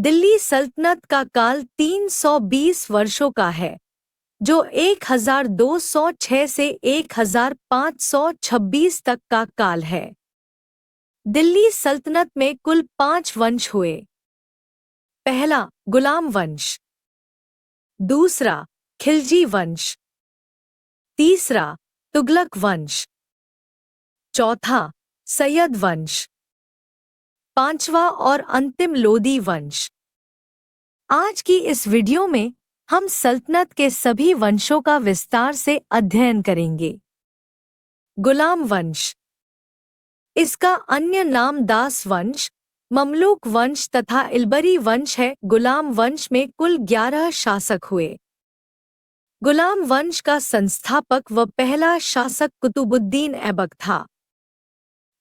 दिल्ली सल्तनत का काल 320 वर्षों का है, जो 1206 से 1526 तक का काल है। दिल्ली सल्तनत में कुल 5 वंश हुए। पहला, गुलाम वंश। दूसरा, खिलजी वंश। तीसरा, तुगलक वंश। चौथा, सैयद वंश। पांचवा और अंतिम लोदी वंश। आज की इस वीडियो में हम सल्तनत के सभी वंशों का विस्तार से अध्ययन करेंगे। गुलाम वंश। इसका अन्य नाम दास वंश, ममलूक वंश तथा इल्बरी वंश है। गुलाम वंश में कुल 11 शासक हुए। गुलाम वंश का संस्थापक व पहला शासक कुतुबुद्दीन ऐबक था।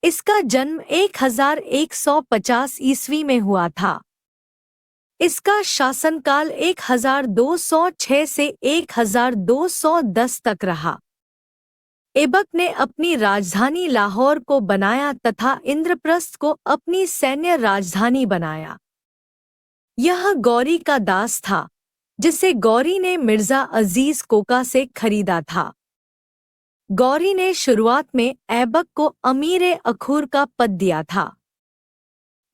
इसका जन्म 1150 ईस्वी में हुआ था। इसका शासनकाल 1206 से 1210 तक रहा। ऐबक ने अपनी राजधानी लाहौर को बनाया तथा इंद्रप्रस्थ को अपनी सैन्य राजधानी बनाया। यह गौरी का दास था, जिसे गौरी ने मिर्जा अजीज कोका से खरीदा था। गौरी ने शुरुआत में ऐबक को अमीर-ए-अखूर का पद दिया था।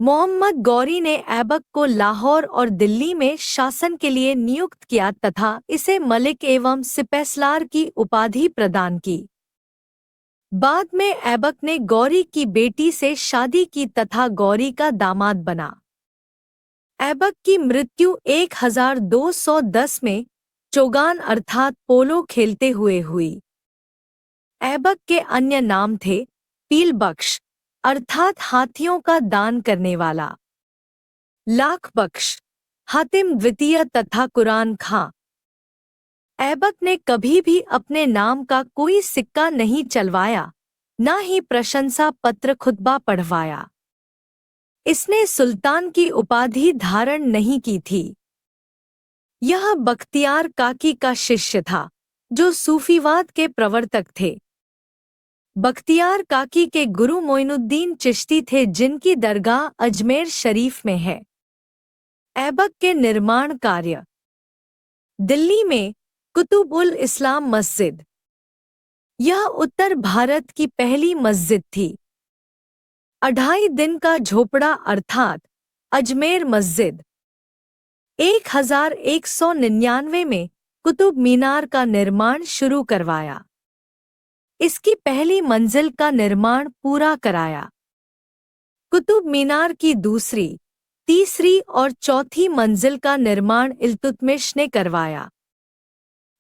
मोहम्मद गौरी ने ऐबक को लाहौर और दिल्ली में शासन के लिए नियुक्त किया तथा इसे मलिक एवं सिपहसालार की उपाधि प्रदान की। बाद में ऐबक ने गौरी की बेटी से शादी की तथा गौरी का दामाद बना। ऐबक की मृत्यु 1210 में चोगान अर्थात पोलो खेलते हुए हुई। ऐबक के अन्य नाम थे पील बख्श अर्थात हाथियों का दान करने वाला, लाख बख्श, हातिम द्वितीय तथा कुरान खां। ऐबक ने कभी भी अपने नाम का कोई सिक्का नहीं चलवाया, न ही प्रशंसा पत्र खुतबा पढ़वाया। इसने सुल्तान की उपाधि धारण नहीं की थी। यह बख्तियार काकी का शिष्य था, जो सूफीवाद के प्रवर्तक थे। बख्तियार काकी के गुरु मोइनुद्दीन चिश्ती थे, जिनकी दरगाह अजमेर शरीफ में है। ऐबक के निर्माण कार्य। दिल्ली में कुतुब उल इस्लाम मस्जिद। यह उत्तर भारत की पहली मस्जिद थी। 2.5 दिन का झोपड़ा अर्थात अजमेर मस्जिद। 1199 में कुतुब मीनार का निर्माण शुरू करवाया। इसकी पहली मंजिल का निर्माण पूरा कराया। कुतुब मीनार की दूसरी, तीसरी और चौथी मंजिल का निर्माण इल्तुतमिश ने करवाया।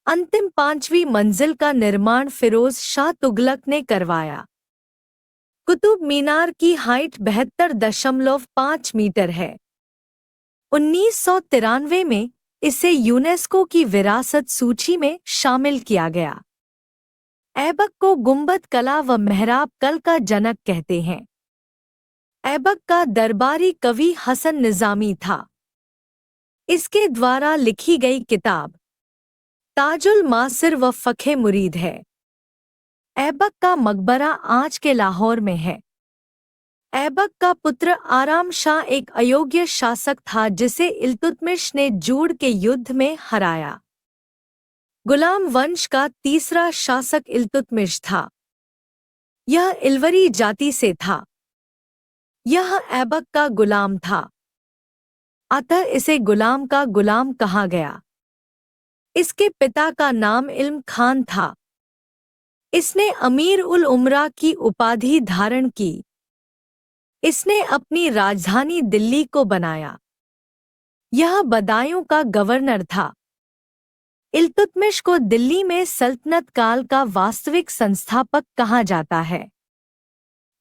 अंतिम 5वीं मंजिल का निर्माण फिरोज शाह तुगलक ने करवाया। कुतुब मीनार की हाइट 72.5 मीटर है। 1993 में इसे यूनेस्को की विरासत सूची में शामिल किया गया। ऐबक को गुंबद कला व मेहराब कल का जनक कहते हैं। ऐबक का दरबारी कवि हसन निजामी था। इसके द्वारा लिखी गई किताब ताजुल मासिर व फ़क़े मुरीद है। ऐबक का मकबरा आज के लाहौर में है। ऐबक का पुत्र आराम शाह एक अयोग्य शासक था, जिसे इल्तुतमिश ने जूड़ के युद्ध में हराया। गुलाम वंश का तीसरा शासक इल्तुतमिश था। यह इल्वरी जाति से था। यह ऐबक का गुलाम था, अतः इसे गुलाम का गुलाम कहा गया। इसके पिता का नाम इल्म खान था। इसने अमीर उल उमरा की उपाधि धारण की। इसने अपनी राजधानी दिल्ली को बनाया। यह बदायूं का गवर्नर था। इल्तुतमिश को दिल्ली में सल्तनत काल का वास्तविक संस्थापक कहा जाता है।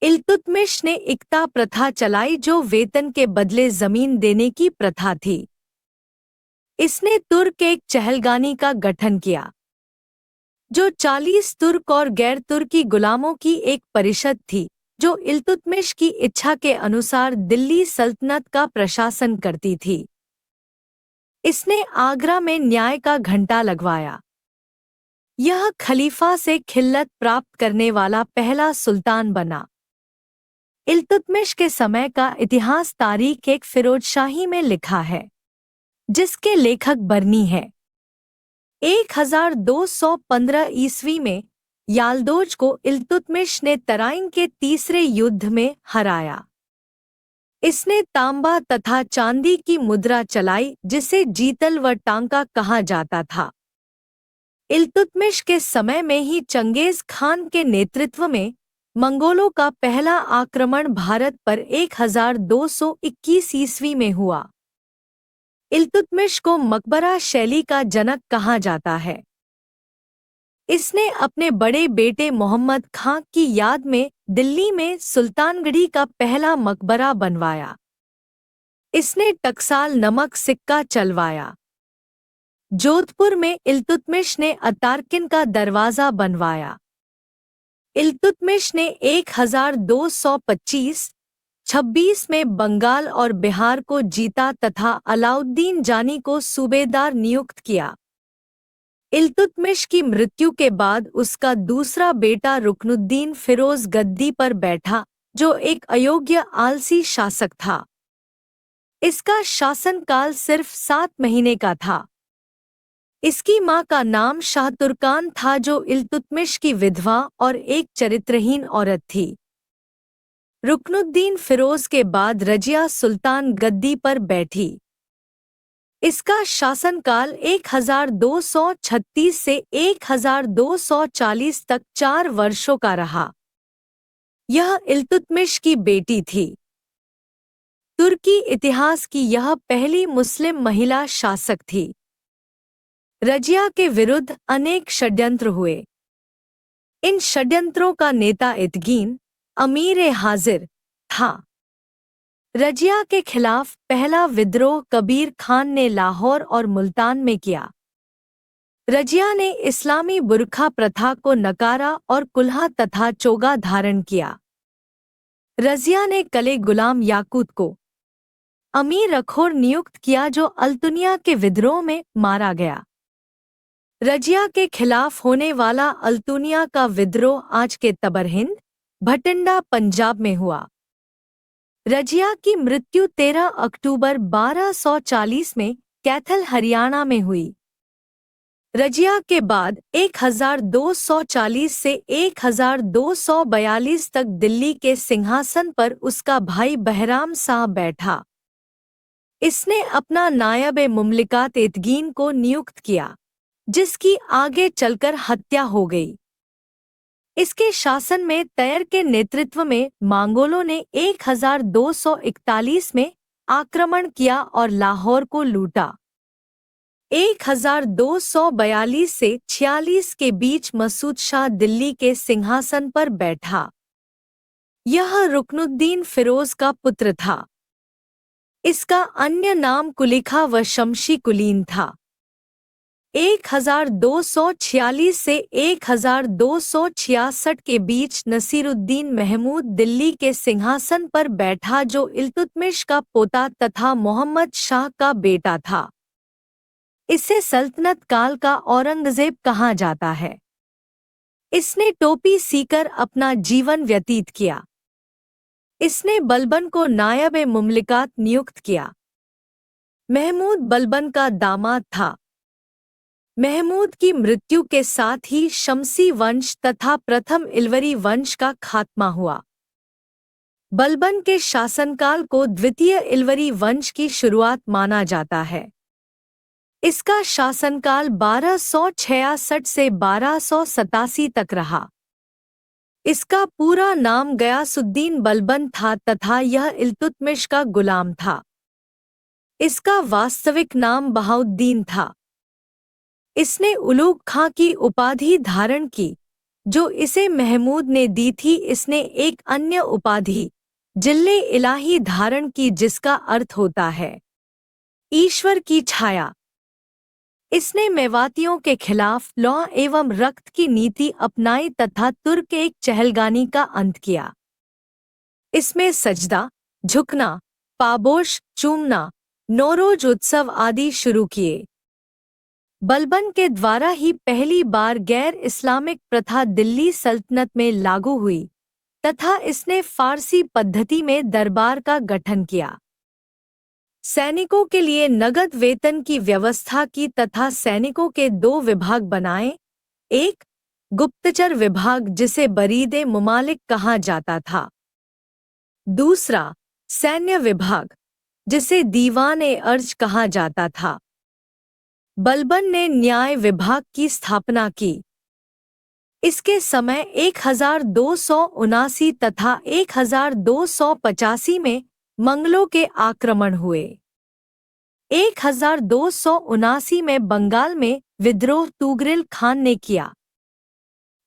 इल्तुतमिश ने इक्ता प्रथा चलाई, जो वेतन के बदले जमीन देने की प्रथा थी। इसने तुर्क एक चहलगानी का गठन किया, जो 40 तुर्क और गैर तुर्की गुलामों की एक परिषद थी, जो इल्तुतमिश की इच्छा के अनुसार दिल्ली सल्तनत का प्रशासन करती थी। इसने आगरा में न्याय का घंटा लगवाया। यह खलीफा से खिल्लत प्राप्त करने वाला पहला सुल्तान बना। इल्तुतमिश के समय का इतिहास तारीख एक फिरोजशाही में लिखा है, जिसके लेखक बरनी है। 1215 ईस्वी में याल्दोज को इल्तुतमिश ने तराइन के तीसरे युद्ध में हराया। इसने तांबा तथा चांदी की मुद्रा चलाई, जिसे जीतल व टांका कहा जाता था। इल्तुतमिश के समय में ही चंगेज खान के नेतृत्व में मंगोलों का पहला आक्रमण भारत पर 1221 ईस्वी में हुआ। इल्तुतमिश को मकबरा शैली का जनक कहा जाता है। इसने अपने बड़े बेटे मोहम्मद खां की याद में दिल्ली में सुल्तानगढ़ी का पहला मकबरा बनवाया। इसने टकसाल नमक सिक्का चलवाया। जोधपुर में इल्तुतमिश ने अतारकिन का दरवाजा बनवाया। इल्तुतमिश ने 1225-26 में बंगाल और बिहार को जीता तथा अलाउद्दीन जानी को सूबेदार नियुक्त किया। इल्तुतमिश की मृत्यु के बाद उसका दूसरा बेटा रुकनुद्दीन फिरोज गद्दी पर बैठा, जो एक अयोग्य आलसी शासक था। इसका शासनकाल सिर्फ 7 महीने का था। इसकी मां का नाम शाह तुर्कान था, जो इल्तुतमिश की विधवा और एक चरित्रहीन औरत थी। रुकनुद्दीन फिरोज के बाद रजिया सुल्तान गद्दी पर बैठी। इसका शासनकाल 1236 से 1240 तक 4 वर्षों का रहा। यह इल्तुतमिश की बेटी थी। तुर्की इतिहास की यह पहली मुस्लिम महिला शासक थी। रजिया के विरुद्ध अनेक षड्यंत्र हुए। इन षड्यंत्रों का नेता इतगीन अमीर-ए-हाजिर था। रजिया के खिलाफ पहला विद्रोह कबीर खान ने लाहौर और मुल्तान में किया। रजिया ने इस्लामी बुरखा प्रथा को नकारा और कुल्हा तथा चोगा धारण किया। रजिया ने कले गुलाम याकूत को अमीर अखोर नियुक्त किया, जो अल्तुनिया के विद्रोह में मारा गया। रजिया के खिलाफ होने वाला अल्तुनिया का विद्रोह आज के तबरहिंद, भटिंडा, पंजाब में हुआ। रजिया की मृत्यु 13 अक्टूबर 1240 में कैथल, हरियाणा में हुई। रजिया के बाद 1240 से 1242 तक दिल्ली के सिंहासन पर उसका भाई बहराम शाह बैठा। इसने अपना नायब-ए-मुमलिकात इतगीन को नियुक्त किया, जिसकी आगे चलकर हत्या हो गई। इसके शासन में तैयर के नेतृत्व में मंगोलों ने 1241 में आक्रमण किया और लाहौर को लूटा। 1242 से 46 के बीच मसूद शाह दिल्ली के सिंहासन पर बैठा। यह रुकनुद्दीन फिरोज का पुत्र था। इसका अन्य नाम कुलिखा व शमशी कुलीन था। 1246 से 1266 के बीच नसीरुद्दीन महमूद दिल्ली के सिंहासन पर बैठा, जो इल्तुतमिश का पोता तथा मोहम्मद शाह का बेटा था। इसे सल्तनत काल का औरंगजेब कहा जाता है। इसने टोपी सीकर अपना जीवन व्यतीत किया। इसने बलबन को नायब-ए-मुमलिकात नियुक्त किया। महमूद बलबन का दामाद था। महमूद की मृत्यु के साथ ही शमसी वंश तथा प्रथम इलवरी वंश का खात्मा हुआ। बलबन के शासनकाल को द्वितीय इलवरी वंश की शुरुआत माना जाता है। इसका शासनकाल 1266 से 1287 तक रहा। इसका पूरा नाम गयासुद्दीन बलबन था तथा यह इल्तुतमिश का गुलाम था। इसका वास्तविक नाम बहाउद्दीन था। इसने उलूग खां की उपाधि धारण की, जो इसे महमूद ने दी थी। इसने एक अन्य उपाधि जिल्ले इलाही धारण की, जिसका अर्थ होता है ईश्वर की छाया। इसने मेवातियों के खिलाफ लौ एवं रक्त की नीति अपनाई तथा तुर्क एक चहलगानी का अंत किया। इसमें सजदा, झुकना, पाबोश, चूमना, नौरोज उत्सव आदि शुरू किए। बलबन के द्वारा ही पहली बार गैर इस्लामिक प्रथा दिल्ली सल्तनत में लागू हुई। तथा इसने फारसी पद्धति में दरबार का गठन किया। सैनिकों के लिए नगद वेतन की व्यवस्था की तथा सैनिकों के 2 विभाग बनाए, एक गुप्तचर विभाग जिसे बरीदे मुमालिक कहा जाता था, दूसरा सैन्य विभाग जिसे दीवान-ए अर्ज कहा जाता था। बलबन ने न्याय विभाग की स्थापना की। इसके समय 1279 तथा 1285 में मंगलों के आक्रमण हुए। 1279 में बंगाल में विद्रोह तुगरिल खान ने किया।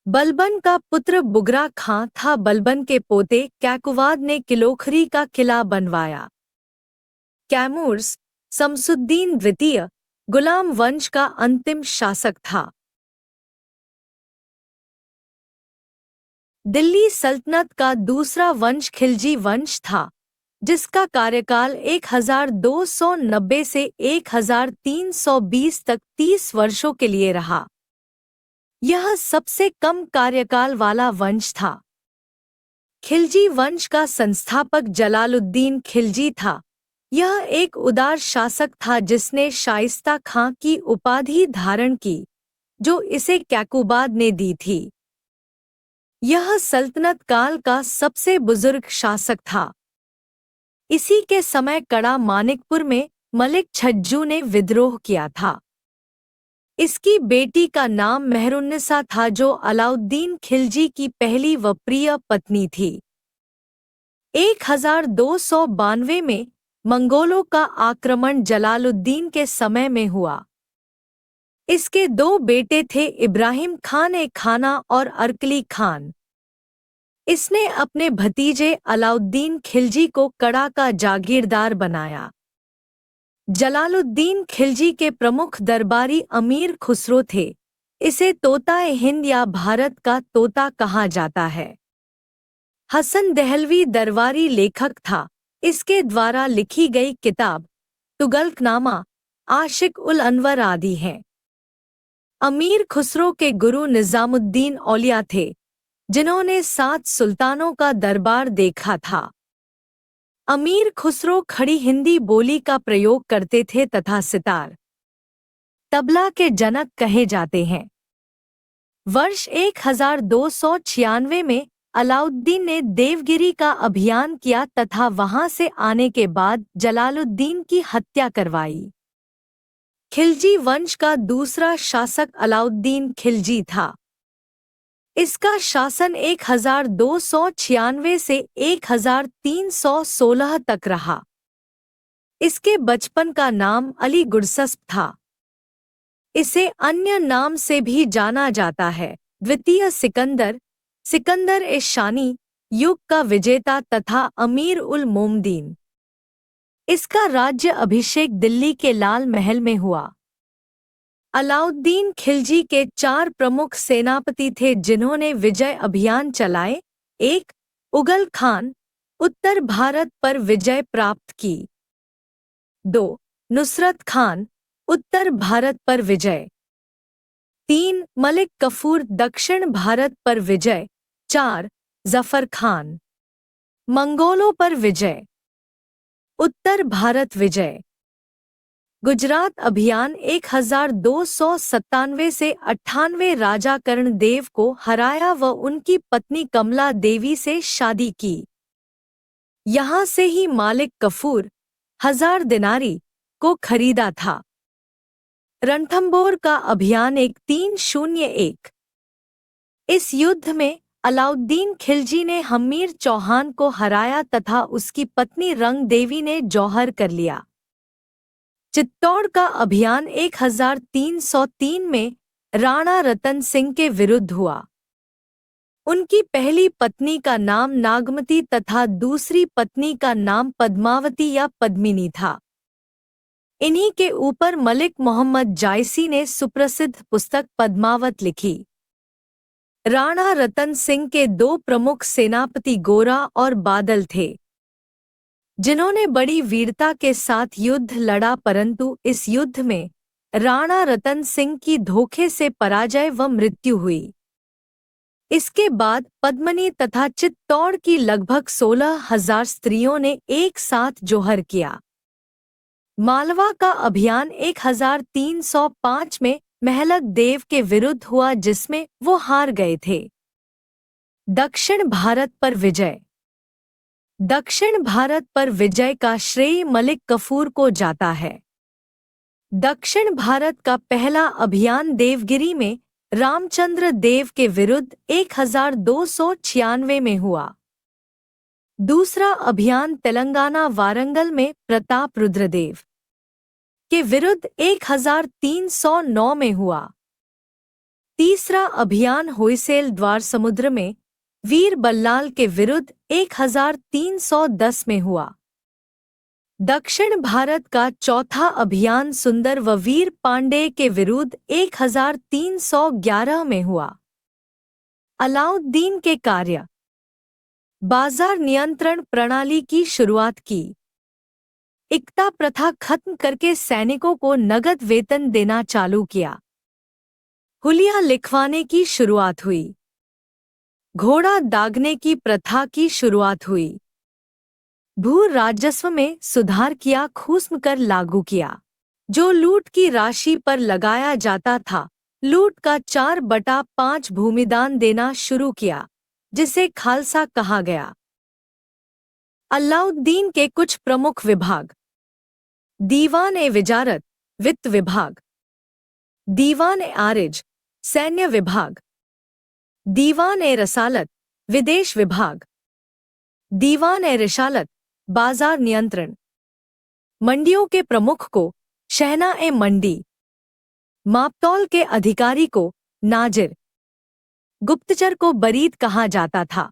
बलबन का पुत्र बुगरा खां था। बलबन के पोते कैकुवाद ने किलोखरी का किला बनवाया। कैमूर्स शमसुद्दीन द्वितीय गुलाम वंश का अंतिम शासक था। दिल्ली सल्तनत का दूसरा वंश खिलजी वंश था, जिसका कार्यकाल 1290 से 1320 तक 30 वर्षों के लिए रहा। यह सबसे कम कार्यकाल वाला वंश था। खिलजी वंश का संस्थापक जलालुद्दीन खिलजी था। यह एक उदार शासक था जिसने शाइस्ता खां की उपाधि धारण की, जो इसे कैकुबाद ने दी थी। यह सल्तनत काल का सबसे बुजुर्ग शासक था। इसी के समय कड़ा मानिकपुर में मलिक छज्जू ने विद्रोह किया था। इसकी बेटी का नाम मेहरुन्निसा था, जो अलाउद्दीन खिलजी की पहली व प्रिय पत्नी थी। 1292 में मंगोलों का आक्रमण जलालुद्दीन के समय में हुआ। इसके 2 बेटे थे, इब्राहिम खान ए खाना और अरकली खान। इसने अपने भतीजे अलाउद्दीन खिलजी को कड़ा का जागीरदार बनाया। जलालुद्दीन खिलजी के प्रमुख दरबारी अमीर खुसरो थे। इसे तोता-ए-हिंद या भारत का तोता कहा जाता है। हसन दहलवी दरबारी लेखक था। इसके द्वारा लिखी गई किताब तुगलकनामा, आशिक उल अनवर आदि हैं। अमीर खुसरो के गुरु निजामुद्दीन औलिया थे, जिन्होंने 7 सुल्तानों का दरबार देखा था। अमीर खुसरो खड़ी हिंदी बोली का प्रयोग करते थे तथा सितार, तबला के जनक कहे जाते हैं। वर्ष 1296 में अलाउद्दीन ने देवगिरी का अभियान किया तथा वहां से आने के बाद जलालुद्दीन की हत्या करवाई। खिलजी वंश का दूसरा शासक अलाउद्दीन खिलजी था। इसका शासन 1296 से 1316 तक रहा। इसके बचपन का नाम अली गुरसस्प था। इसे अन्य नाम से भी जाना जाता है, द्वितीय सिकंदर, सिकंदर ए शानी, युग का विजेता तथा अमीर उल मोमदीन। इसका राज्य अभिषेक दिल्ली के लाल महल में हुआ। अलाउद्दीन खिलजी के 4 प्रमुख सेनापति थे जिन्होंने विजय अभियान चलाए। 1. उगल खान, उत्तर भारत पर विजय प्राप्त की। 2. नुसरत खान, उत्तर भारत पर विजय। 3. मलिक कफूर, दक्षिण भारत पर विजय। 4. जफर खान, मंगोलों पर विजय। उत्तर भारत विजय। गुजरात अभियान 1297 से 98 राजा कर्णदेव को हराया व उनकी पत्नी कमला देवी से शादी की। यहाँ से ही मालिक कफूर 1000 दिनारी को खरीदा था। रणथंबोर का अभियान 1301। इस युद्ध में अलाउद्दीन खिलजी ने हम्मीर चौहान को हराया तथा उसकी पत्नी रंग देवी ने जौहर कर लिया। चित्तौड़ का अभियान 1303 में राणा रतन सिंह के विरुद्ध हुआ। उनकी पहली पत्नी का नाम नागमती तथा दूसरी पत्नी का नाम पद्मावती या पद्मिनी था। इन्हीं के ऊपर मलिक मोहम्मद जायसी ने सुप्रसिद्ध पुस्तक पद्मावत लिखी। राणा रतन सिंह के 2 प्रमुख सेनापति गोरा और बादल थे, जिन्होंने बड़ी वीरता के साथ युद्ध लड़ा, परंतु इस युद्ध में राणा रतन सिंह की धोखे से पराजय व मृत्यु हुई। इसके बाद पद्मिनी तथा चित्तौड़ की लगभग 16,000 स्त्रियों ने एक साथ जोहर किया। मालवा का अभियान 1305 में महलक देव के विरुद्ध हुआ, जिसमें वो हार गए थे। दक्षिण भारत पर विजय। दक्षिण भारत पर विजय का श्रेय मलिक कफूर को जाता है। दक्षिण भारत का पहला अभियान देवगिरी में रामचंद्र देव के विरुद्ध 1296 में हुआ। दूसरा अभियान तेलंगाना वारंगल में प्रताप रुद्रदेव के विरुद्ध 1309 में हुआ। तीसरा अभियान होयसेल द्वार समुद्र में वीर बल्लाल के विरुद्ध 1310 में हुआ। दक्षिण भारत का चौथा अभियान सुंदर व वीर पांडे के विरुद्ध 1311 में हुआ। अलाउद्दीन के कार्य। बाजार नियंत्रण प्रणाली की शुरुआत की। इक्ता प्रथा खत्म करके सैनिकों को नगद वेतन देना चालू किया। हुलिया लिखवाने की शुरुआत हुई। घोड़ा दागने की प्रथा की शुरुआत हुई। भू राजस्व में सुधार किया, खूस्म कर लागू किया। जो लूट की राशि पर लगाया जाता था, लूट का 4/5 भूमिदान देना शुरू किया, जिसे खालसा कहा गया। अलाउद्दीन के कुछ प्रमुख विभाग। दीवान-ए-विजारत, वित्त विभाग। दीवान-ए-आरिज, सैन्य विभाग। दीवान-ए-रसालत, विदेश विभाग। दीवान-ए-रिशालत, बाजार नियंत्रण। मंडियों के प्रमुख को शहना-ए-मंडी, मापतौल के अधिकारी को नाजिर, गुप्तचर को बरीद कहा जाता था।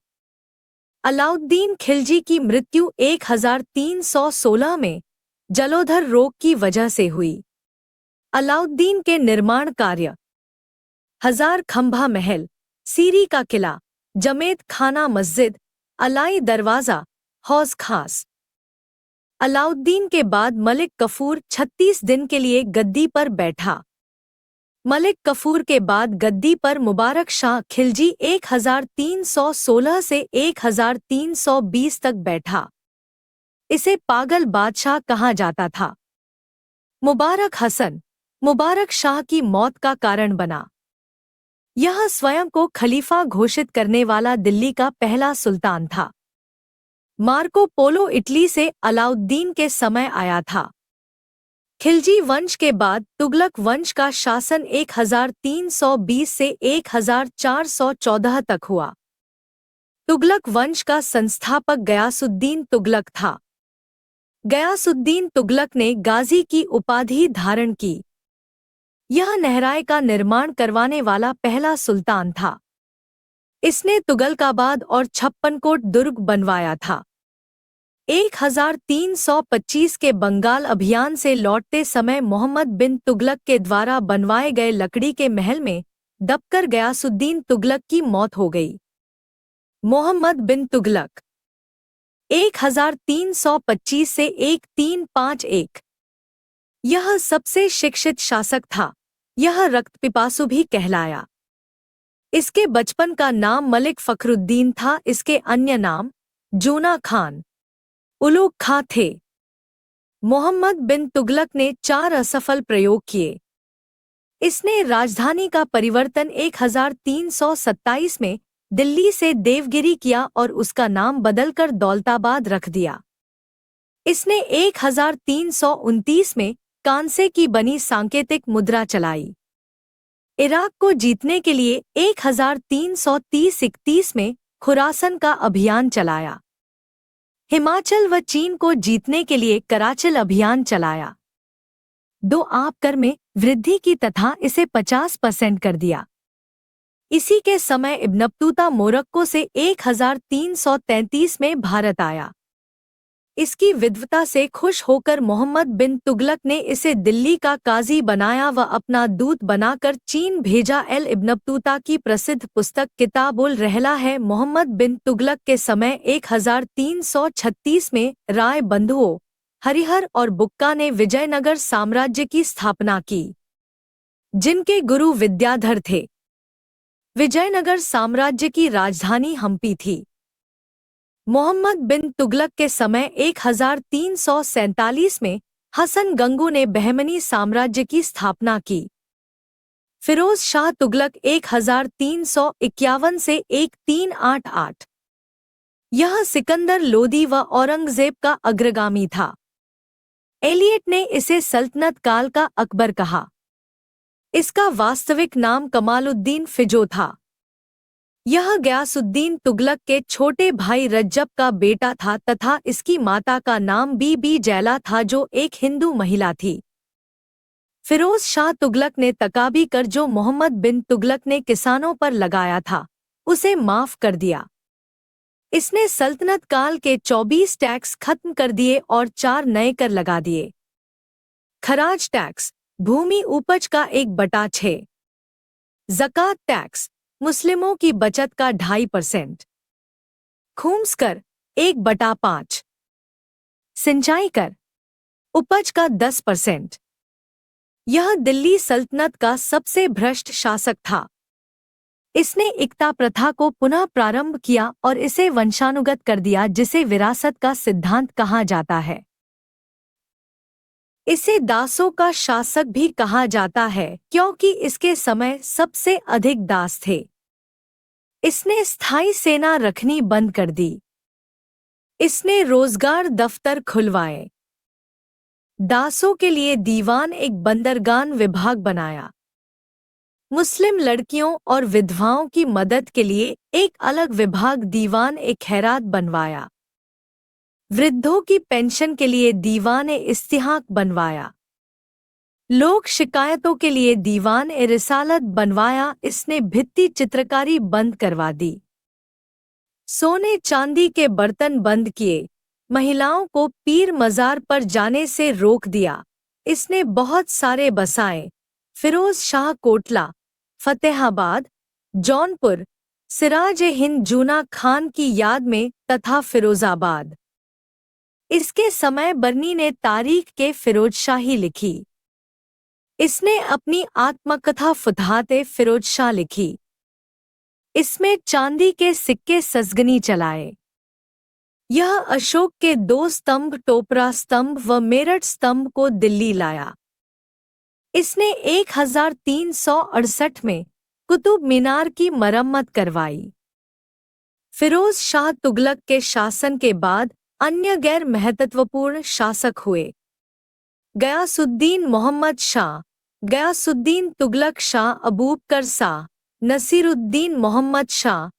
अलाउद्दीन खिलजी की मृत्यु 1316 में जलोधर रोग की वजह से हुई। अलाउद्दीन के निर्माण कार्य। हजार खंभा महल, सीरी का किला, जमेत खाना मस्जिद, अलाई दरवाजा, हौज खास। अलाउद्दीन के बाद मलिक कफूर 36 दिन के लिए गद्दी पर बैठा। मलिक कफूर के बाद गद्दी पर मुबारक शाह खिलजी 1316 से 1320 तक बैठा। इसे पागल बादशाह कहा जाता था। मुबारक हसन, मुबारक शाह की मौत का कारण बना। यह स्वयं को खलीफा घोषित करने वाला दिल्ली का पहला सुल्तान था। मार्को पोलो इटली से अलाउद्दीन के समय आया था। खिलजी वंश के बाद तुगलक वंश का शासन 1320 से 1414 तक हुआ। तुगलक वंश का संस्थापक गयासुद्दीन तुगलक था। गयासुद्दीन तुगलक ने गाजी की उपाधि धारण की। यह नहराए का निर्माण करवाने वाला पहला सुल्तान था। इसने तुगलकाबाद और छप्पनकोट दुर्ग बनवाया था। 1325 के बंगाल अभियान से लौटते समय मोहम्मद बिन तुगलक के द्वारा बनवाए गए लकड़ी के महल में दबकर गयासुद्दीन तुगलक की मौत हो गई। मोहम्मद बिन तुगलक 1325 से 1351। यह सबसे शिक्षित शासक था। यह रक्तपिपासु भी कहलाया। इसके बचपन का नाम मलिक फखरुद्दीन था। इसके अन्य नाम जूना खान, उलूग खां थे। मोहम्मद बिन तुगलक ने 4 असफल प्रयोग किए। इसने राजधानी का परिवर्तन 1327 में दिल्ली से देवगिरी किया और उसका नाम बदलकर दौलताबाद रख दिया। इसने 1329 में कांसे की बनी सांकेतिक मुद्रा चलाई। इराक को जीतने के लिए 1330-31 में खुरासन का अभियान चलाया। हिमाचल व चीन को जीतने के लिए कराचिल अभियान चलाया। 2 आब कर में वृद्धि की तथा इसे 50% कर दिया। इसी के समय इब्न बतूता मोरक्को से 1333 में भारत आया। इसकी विद्वता से खुश होकर मोहम्मद बिन तुगलक ने इसे दिल्ली का काजी बनाया व अपना दूत बनाकर चीन भेजा। इब्न बतूता की प्रसिद्ध पुस्तक किताबुल रहला है। मोहम्मद बिन तुगलक के समय 1336 में राय बंधुओं हरिहर और बुक्का ने विजयनगर साम्राज्य की स्थापना की, जिनके गुरु विद्याधर थे। विजयनगर साम्राज्य की राजधानी हम्पी थी। मोहम्मद बिन तुगलक के समय 1347 में हसन गंगू ने बहमनी साम्राज्य की स्थापना की। फिरोज शाह तुगलक 1351 से 1388 यह सिकंदर लोदी व औरंगजेब का अग्रगामी था। एलियट ने इसे सल्तनत काल का अकबर कहा। इसका वास्तविक नाम कमालुद्दीन फिजो था। यह गयासुद्दीन तुगलक के छोटे भाई रज्जब का बेटा था तथा इसकी माता का नाम बीबी जैला था जो एक हिंदू महिला थी। फिरोज शाह तुगलक ने तकाबी कर जो मोहम्मद बिन तुगलक ने किसानों पर लगाया था उसे माफ कर दिया। इसने सल्तनत काल के 24 टैक्स खत्म कर दिए और 4 नए कर लगा दिए। खराज टैक्स भूमि उपज का 1/6, ज़कात टैक्स मुस्लिमों की बचत का 2.5%, खूम्स कर 1/5, सिंचाई कर उपज का 10%। यह दिल्ली सल्तनत का सबसे भ्रष्ट शासक था। इसने इक्ता प्रथा को पुनः प्रारंभ किया और इसे वंशानुगत कर दिया जिसे विरासत का सिद्धांत कहा जाता है। इसे दासों का शासक भी कहा जाता है क्योंकि इसके समय सबसे अधिक दास थे। इसने स्थायी सेना रखनी बंद कर दी। इसने रोजगार दफ्तर खुलवाए। दासों के लिए दीवान एक बंदरगान विभाग बनाया। मुस्लिम लड़कियों और विधवाओं की मदद के लिए एक अलग विभाग दीवान ए खैरात बनवाया। वृद्धों की पेंशन के लिए दीवान ए इस्तिहाक बनवाया। लोक शिकायतों के लिए दीवान ए रिसालत बनवाया। इसने भित्ति चित्रकारी बंद करवा दी। सोने चांदी के बर्तन बंद किए। महिलाओं को पीर मज़ार पर जाने से रोक दिया। इसने बहुत सारे बसाए। फिरोज शाह कोटला, फतेहाबाद, जौनपुर, सिराज-ए-हिंद जूना खान की याद में तथा फिरोजाबाद। इसके समय बर्नी ने तारीख के फिरोजशाही लिखी। इसने अपनी आत्मकथा फुतहाते फिरोजशाह लिखी। इसमें चांदी के सिक्के सजगनी चलाए। यह अशोक के 2 स्तंभ टोपरा स्तंभ व मेरठ स्तंभ को दिल्ली लाया। इसने 1368 में कुतुब मीनार की मरम्मत करवाई। फिरोज शाह तुगलक के शासन के बाद अन्य गैर महत्वपूर्ण शासक हुए। गयासुद्दीन मोहम्मद शाह, गयासुद्दीन तुगलक शाह, अबूबकर शाह, नसीरुद्दीन मोहम्मद शाह,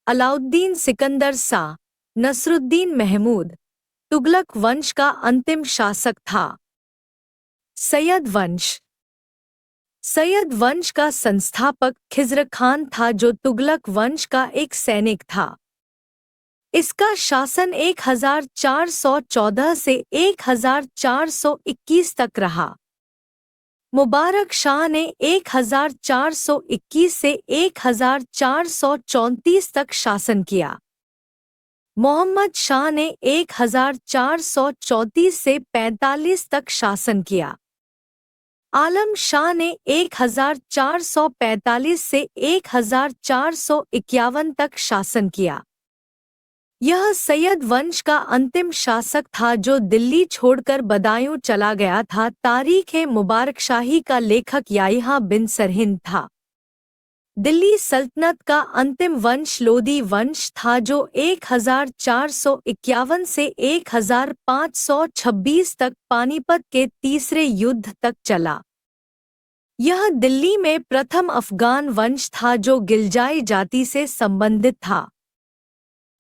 अलाउद्दीन सिकंदर शाह, नसरुद्दीन महमूद तुगलक वंश का अंतिम शासक था। सैयद वंश। सैयद वंश का संस्थापक खिज़्र खान था जो तुगलक वंश का एक सैनिक था। इसका शासन 1414 से 1421 तक रहा। मुबारक शाह ने 1421 से 1434 तक शासन किया। मोहम्मद शाह ने 1434 से 45 तक शासन किया। आलम शाह ने 1445 से 1451 तक शासन किया। यह सैयद वंश का अंतिम शासक था जो दिल्ली छोड़कर बदायूं चला गया था। तारीख़-ए-मुबारकशाही का लेखक याहिया बिन सरहिंद था। दिल्ली सल्तनत का अंतिम वंश लोदी वंश था जो 1451 से 1526 तक पानीपत के तीसरे युद्ध तक चला। यह दिल्ली में प्रथम अफगान वंश था जो गिलजाई जाति से संबंधित था।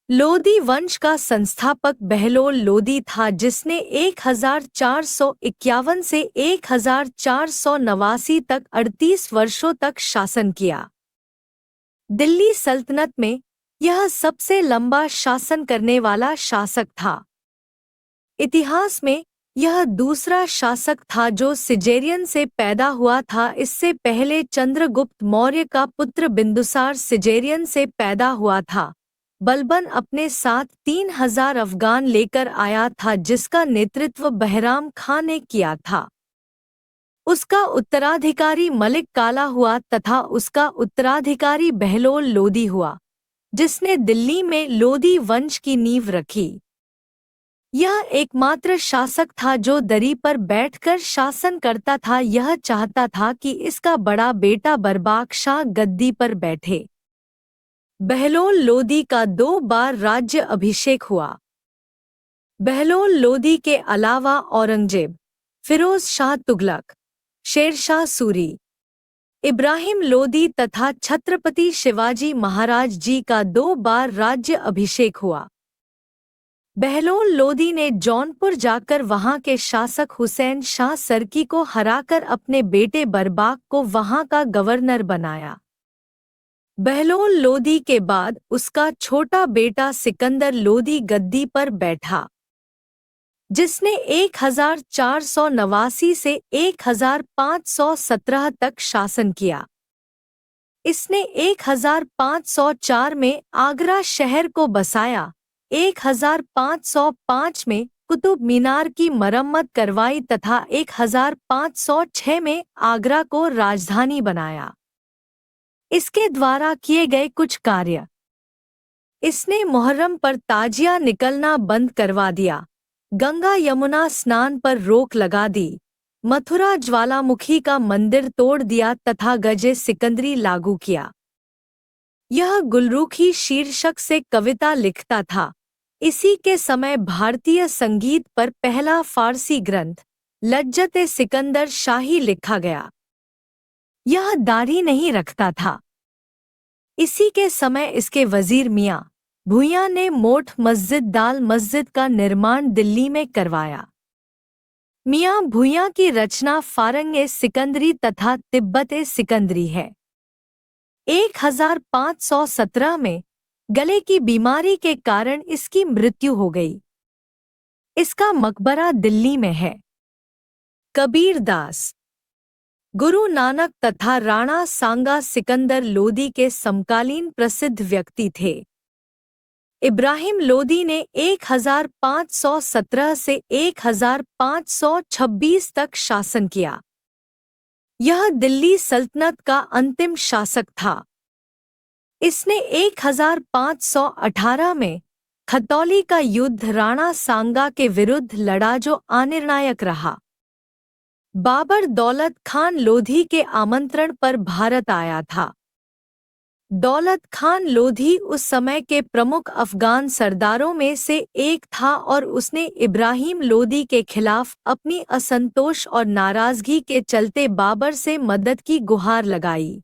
लोदी वंश का संस्थापक बहलोल लोदी था जिसने 1451 से 1489 तक 38 वर्षों तक शासन किया। दिल्ली सल्तनत में यह सबसे लंबा शासन करने वाला शासक था। इतिहास में यह दूसरा शासक था जो सिजेरियन से पैदा हुआ था। इससे पहले चंद्रगुप्त मौर्य का पुत्र बिंदुसार सिजेरियन से पैदा हुआ था। बलबन अपने साथ 3000 अफगान लेकर आया था जिसका नेतृत्व बहराम खां ने किया था। उसका उत्तराधिकारी मलिक काला हुआ तथा उसका उत्तराधिकारी बहलोल लोदी हुआ, जिसने दिल्ली में लोदी वंश की नींव रखी। यह एकमात्र शासक था जो दरी पर बैठकर शासन करता था। यह चाहता था कि इसका बड़ा बेटा बरबाक शाह गद्दी पर बैठे। बहलोल लोदी का 2 बार राज्य अभिषेक हुआ। बहलोल लोदी के अलावा औरंगजेब, फिरोज शाह तुगलक, शेरशाह सूरी, इब्राहिम लोदी तथा छत्रपति शिवाजी महाराज जी का 2 बार राज्य अभिषेक हुआ। बहलोल लोदी ने जौनपुर जाकर वहां के शासक हुसैन शाह सरकी को हराकर अपने बेटे बरबाक को वहां का गवर्नर बनाया। बहलोल लोदी के बाद उसका छोटा बेटा सिकंदर लोदी गद्दी पर बैठा, जिसने 1489 से 1517 तक शासन किया। इसने 1504 में आगरा शहर को बसाया, 1505 में कुतुब मीनार की मरम्मत करवाई तथा 1506 में आगरा को राजधानी बनाया। इसके द्वारा किए गए कुछ कार्य: इसने मुहर्रम पर ताजिया निकलना बंद करवा दिया, गंगा यमुना स्नान पर रोक लगा दी, मथुरा ज्वालामुखी का मंदिर तोड़ दिया तथा गजे सिकंदरी लागू किया। यह गुलरूखी शीर्षक से कविता लिखता था। इसी के समय भारतीय संगीत पर पहला फारसी ग्रंथ लज्जत-ए सिकंदर शाही लिखा गया। यह दाढ़ी नहीं रखता था। इसी के समय इसके वजीर मियां भूंइया ने मोठ मस्जिद दाल मस्जिद का निर्माण दिल्ली में करवाया। मियां भूंइया की रचना फारंग-ए सिकंदरी तथा तिब्बत-ए सिकंदरी है। 1517 में गले की बीमारी के कारण इसकी मृत्यु हो गई। इसका मकबरा दिल्ली में है। कबीर दास, गुरु नानक तथा राणा सांगा सिकंदर लोदी के समकालीन प्रसिद्ध व्यक्ति थे। इब्राहिम लोदी ने 1517 से 1526 तक शासन किया। यह दिल्ली सल्तनत का अंतिम शासक था। इसने 1518 में खतौली का युद्ध राणा सांगा के विरुद्ध लड़ा जो अनिर्णायक रहा। बाबर दौलत खान लोधी के आमंत्रण पर भारत आया था। दौलत खान लोधी उस समय के प्रमुख अफगान सरदारों में से एक था और उसने इब्राहिम लोदी के खिलाफ अपनी असंतोष और नाराजगी के चलते बाबर से मदद की गुहार लगाई।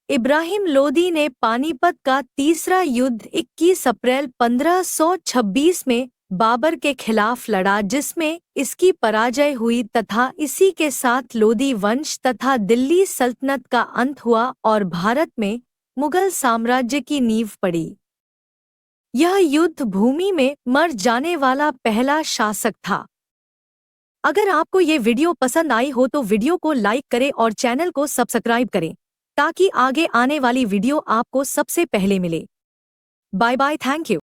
इब्राहिम लोदी ने पानीपत का तीसरा युद्ध 21 अप्रैल 1526 में बाबर के खिलाफ लड़ा, जिसमें इसकी पराजय हुई तथा इसी के साथ लोदी वंश तथा दिल्ली सल्तनत का अंत हुआ और भारत में मुगल साम्राज्य की नींव पड़ी। यह युद्ध भूमि में मर जाने वाला पहला शासक था। अगर आपको ये वीडियो पसंद आई हो तो वीडियो को लाइक करें और चैनल को सब्सक्राइब करें ताकि आगे आने वाली वीडियो आपको सबसे पहले मिले। Bye bye, thank you.